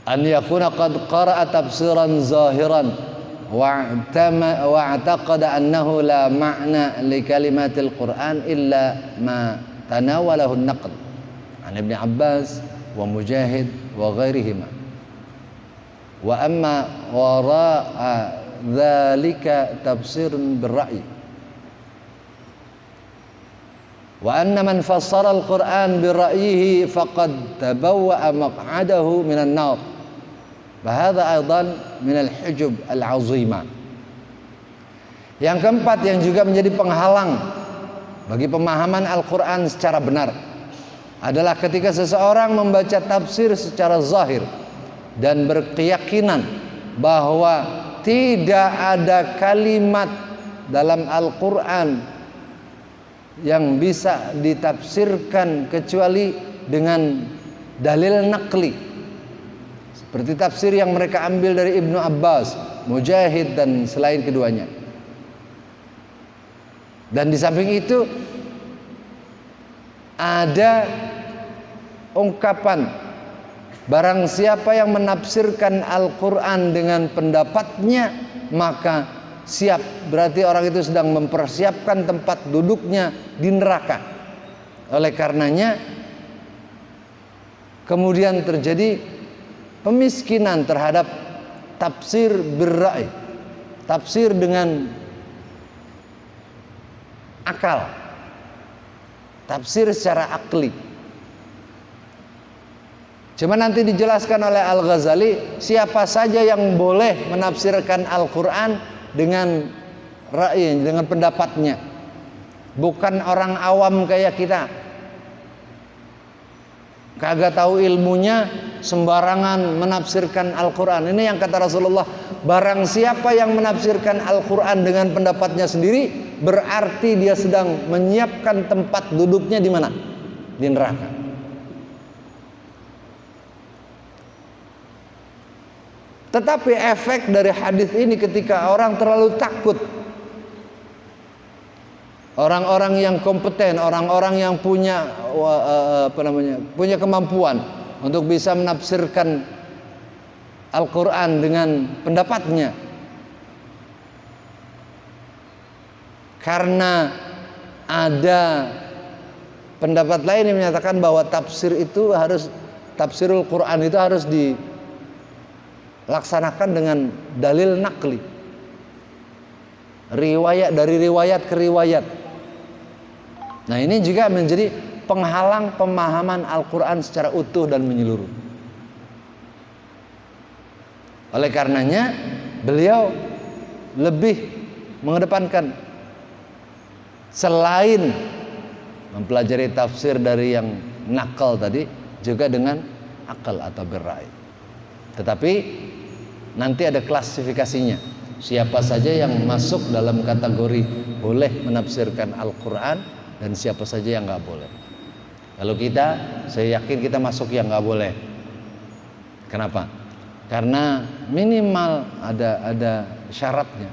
Speaker 1: An yakuna qad qara'a tafsiran zahiran wa'taqada annahu la ma'na li kalimatil Qur'an illa ma tanawalahu an-naql an Ibn Abbas wa Mujahid wa ghairihima. Wa amma wara'a dzalika tafsirun bir-ra'yi. Wa anna man fassara al-Qur'an bir-ra'yihi faqad tabawwa'a maq'adahu minan nar. Bahada aidan minal hujub al-azimah. Yang keempat yang juga menjadi penghalang bagi pemahaman Al-Quran secara benar adalah ketika seseorang membaca tafsir secara zahir dan berkeyakinan bahwa tidak ada kalimat dalam Al-Quran yang bisa ditafsirkan kecuali dengan dalil naqli, seperti tafsir yang mereka ambil dari Ibnu Abbas, Mujahid dan selain keduanya. Dan di samping itu ada ungkapan, barang siapa yang menafsirkan Al-Quran dengan pendapatnya maka siap, berarti orang itu sedang mempersiapkan tempat duduknya di neraka. Oleh karenanya kemudian terjadi pemiskinan terhadap tafsir bir-ra'y, tafsir dengan akal, tafsir secara akli. Cuma nanti dijelaskan oleh Al-Ghazali siapa saja yang boleh menafsirkan Al-Quran dengan ra'y, dengan pendapatnya, bukan orang awam kayak kita, kagak tahu ilmunya, sembarangan menafsirkan Al-Quran. Ini yang kata Rasulullah, barang siapa yang menafsirkan Al-Quran dengan pendapatnya sendiri, berarti dia sedang menyiapkan tempat duduknya di mana? Di neraka. Tetapi efek dari hadis ini ketika orang terlalu takut, orang-orang yang kompeten, orang-orang yang punya punya kemampuan untuk bisa menafsirkan Al-Quran dengan pendapatnya, Karena ada pendapat lain yang menyatakan bahwa tafsirul Quran itu harus dilaksanakan dengan dalil nakli, dari riwayat ke riwayat. Nah, ini juga menjadi penghalang pemahaman Al-Quran secara utuh dan menyeluruh. Oleh karenanya beliau lebih mengedepankan selain mempelajari tafsir dari yang nakal tadi, juga dengan akal atau berrai. Tetapi nanti ada klasifikasinya, siapa saja yang masuk dalam kategori boleh menafsirkan Al-Quran dan siapa saja yang nggak boleh. Kalau kita, saya yakin kita masuk yang nggak boleh. Kenapa? Karena minimal ada syaratnya.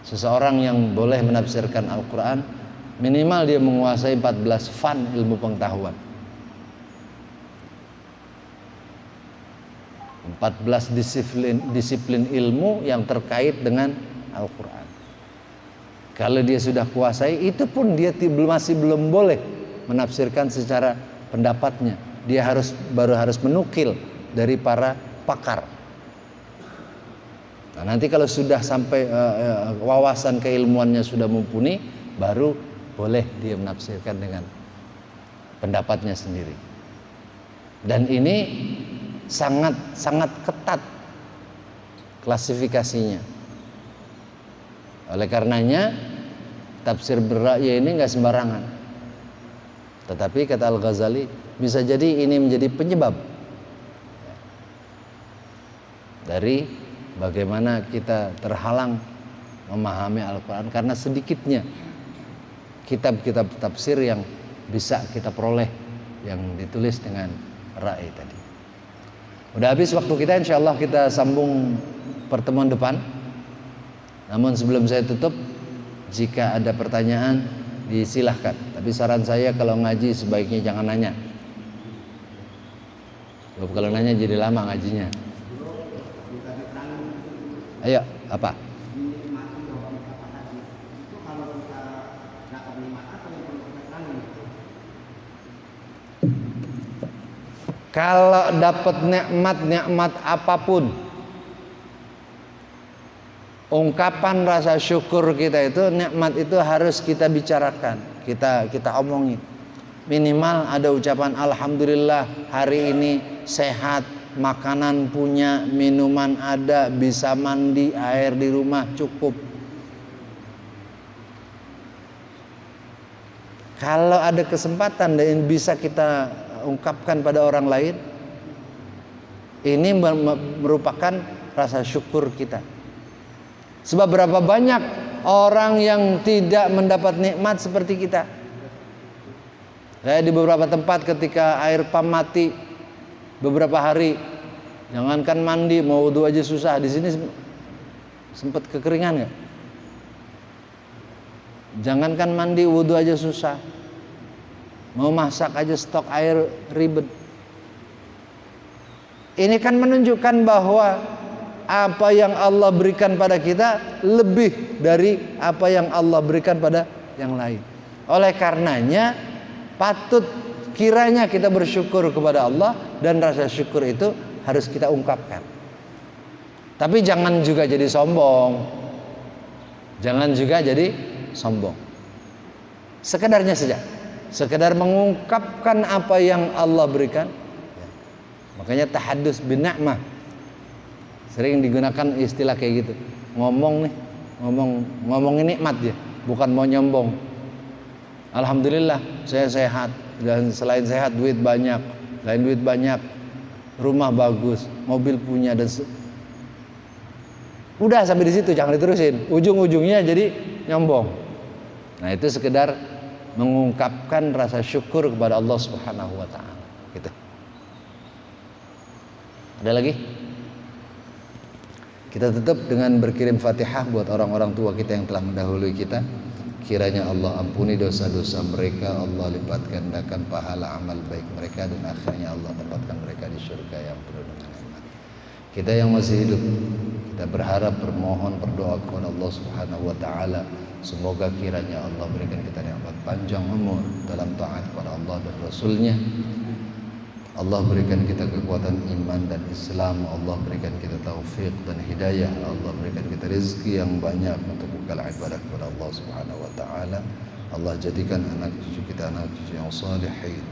Speaker 1: Seseorang yang boleh menafsirkan Al-Quran minimal dia menguasai 14 fan ilmu pengetahuan, 14 disiplin ilmu yang terkait dengan Al-Quran. Kalau dia sudah kuasai, itu pun dia masih belum boleh menafsirkan secara pendapatnya. Dia baru harus menukil dari para pakar. Nah, nanti kalau sudah sampai wawasan keilmuannya sudah mumpuni, baru boleh dia menafsirkan dengan pendapatnya sendiri. Dan ini sangat ketat klasifikasinya. Oleh karenanya tafsir berra'ya ini nggak sembarangan. Tetapi kata Al-Ghazali, bisa jadi ini menjadi penyebab dari bagaimana kita terhalang memahami Al-Quran, karena sedikitnya kitab-kitab tafsir yang bisa kita peroleh yang ditulis dengan ra'y tadi. Udah habis waktu kita, insya Allah kita sambung pertemuan depan. Namun sebelum saya tutup, jika ada pertanyaan disilahkan. Tapi saran saya kalau ngaji sebaiknya jangan nanya. Kalau nanya jadi lama ngajinya. Ayo, apa? Kalau dapat nikmat apapun, ungkapan rasa syukur kita itu, nikmat itu harus kita bicarakan, kita omongin. Minimal ada ucapan alhamdulillah hari ini sehat, makanan punya, minuman ada, bisa mandi, air di rumah cukup. Kalau ada kesempatan dan bisa kita ungkapkan pada orang lain, ini merupakan rasa syukur kita. Sebab berapa banyak orang yang tidak mendapat nikmat seperti kita. Saya di beberapa tempat ketika air pam mati beberapa hari, jangankan mandi, mau wudu aja susah. Di sini sempat kekeringan nggak? Jangankan mandi, wudu aja susah. Mau masak aja stok air ribet. Ini kan menunjukkan bahwa apa yang Allah berikan pada kita lebih dari apa yang Allah berikan pada yang lain. Oleh karenanya patut kiranya kita bersyukur kepada Allah, dan rasa syukur itu harus kita ungkapkan. Tapi jangan juga jadi sombong. Jangan juga jadi sombong. Sekedarnya saja. Sekedar mengungkapkan apa yang Allah berikan. Makanya tahaddus bin ni'mah sering digunakan istilah kayak gitu. Ngomongin nikmat ya, bukan mau nyombong. Alhamdulillah saya sehat, dan selain sehat duit banyak, selain duit banyak rumah bagus, mobil punya, dan udah sampai di situ, jangan diterusin. Ujung-ujungnya jadi nyombong. Nah, itu sekedar mengungkapkan rasa syukur kepada Allah Subhanahu wa taala. Gitu. Ada lagi? Kita tutup dengan berkirim Fatihah buat orang-orang tua kita yang telah mendahului kita. Kiranya Allah ampuni dosa-dosa mereka, Allah lipat gandakan pahala amal baik mereka, dan akhirnya Allah tempatkan mereka di surga yang penuh dengan nikmat. Kita yang masih hidup, kita berharap, bermohon, berdoa kepada Allah Subhanahu wa taala, semoga kiranya Allah berikan kita nikmat panjang umur dalam taat kepada Allah dan Rasul-Nya. Allah berikan kita kekuatan iman dan Islam, Allah berikan kita taufik dan hidayah, Allah berikan kita rezeki yang banyak untuk bekal ibadah kepada Allah Subhanahu wa taala. Allah jadikan anak cucu kita anak cucu yang salihin,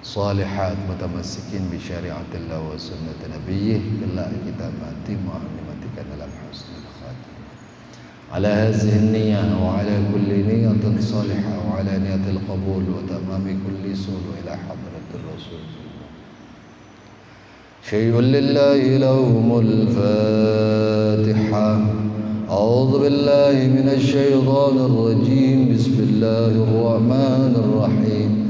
Speaker 1: salihat, mutamassikin bi syariatillah wa sunnati nabiyyih. Kelak kita mati dimatikan dalam husnul khatimah. Ala hadhihi niyyah wa ala kulli niyyatin salihah wa ala niyatil qabul wa tamami kulli sul ila hadratir rasul. Syai'un lillahi lahumul Fatihah. A'udzu billahi minasy syaithanir rajim. Bismillahir rahmanir rahim.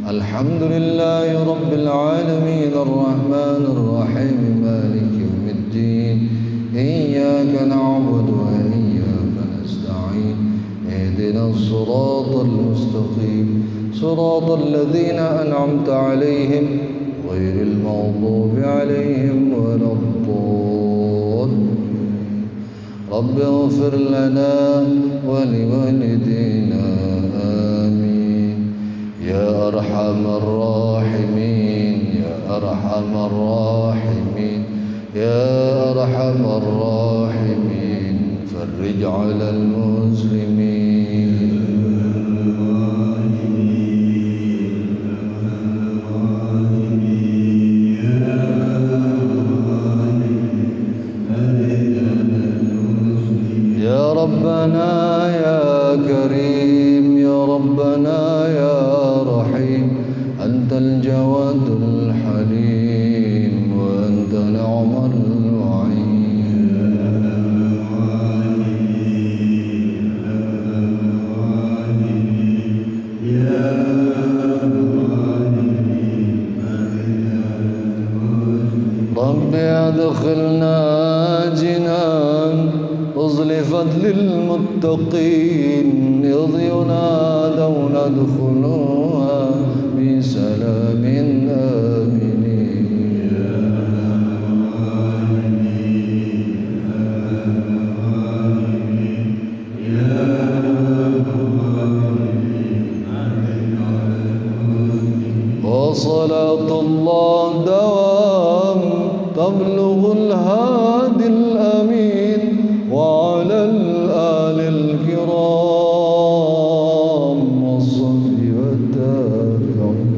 Speaker 1: Alhamdulillahi rabbil alamin arrahmanir rahim maliki yaumiddin. Iyyaka na'budu wa iyyaka nasta'in. Ihdinas siratal mustaqim. Siratal ladzina an'amta 'alaihim ghairil maghdubi 'alaihim waladdallin. Rabbi ighfir lana wa liwalidina. Ya Arhamar Rahimin, Ya Arhamar Rahimin, Ya Arhamar Rahimin, farrij 'alal muslimin. Ya Rabbana ya Karim, Ya Rabbana ya أنت الجواد الحليم وأنت نعم الوعيد. رب أدخلنا جنان أزلفت للمتقين إذ ينادون ادخلوها بسلام آمنين. وصلاة الله دوام تبلغ الهادي الأمين وعلى الآل الكرام والصحب والتابعين.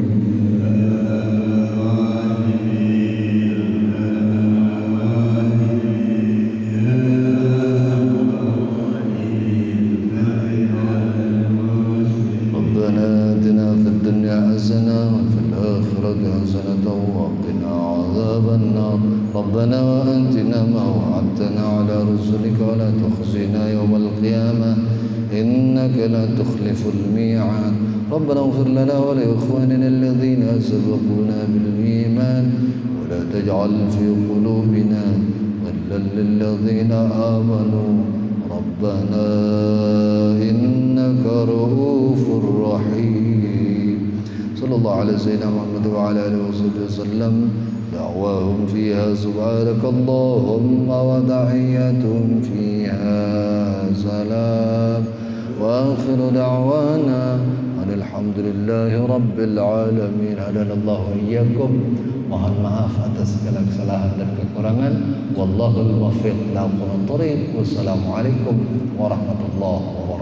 Speaker 1: ربنا آتنا في الدنيا حسنة وفي الآخرة حسنة وقنا عذاب النار. ربنا وآتنا ما وعدتنا على رسلك ولا تخزنا يوم القيامة إنك لا تخلف الميعاد. ربنا اغفر لنا ولإخواننا الذين سبقونا بالإيمان ولا تجعل في قلوبنا غلا للذين آمنوا ربنا إنك رؤوف رحيم. صلى الله على سيدنا محمد وعلى آله وصحبه وسلم. دعواهم فيها سبحانك اللهم وتحياتهم فيها سلام وآخر دعوانا أن الحمد لله رب العالمين. Hadana Allah wa iyyakum. Mohon maaf atas segala kesalahan dan kekurangan. Wallahul muwaffiq ila aqwamit thoriq. Wassalamualaikum warahmatullahi wabarakatuh.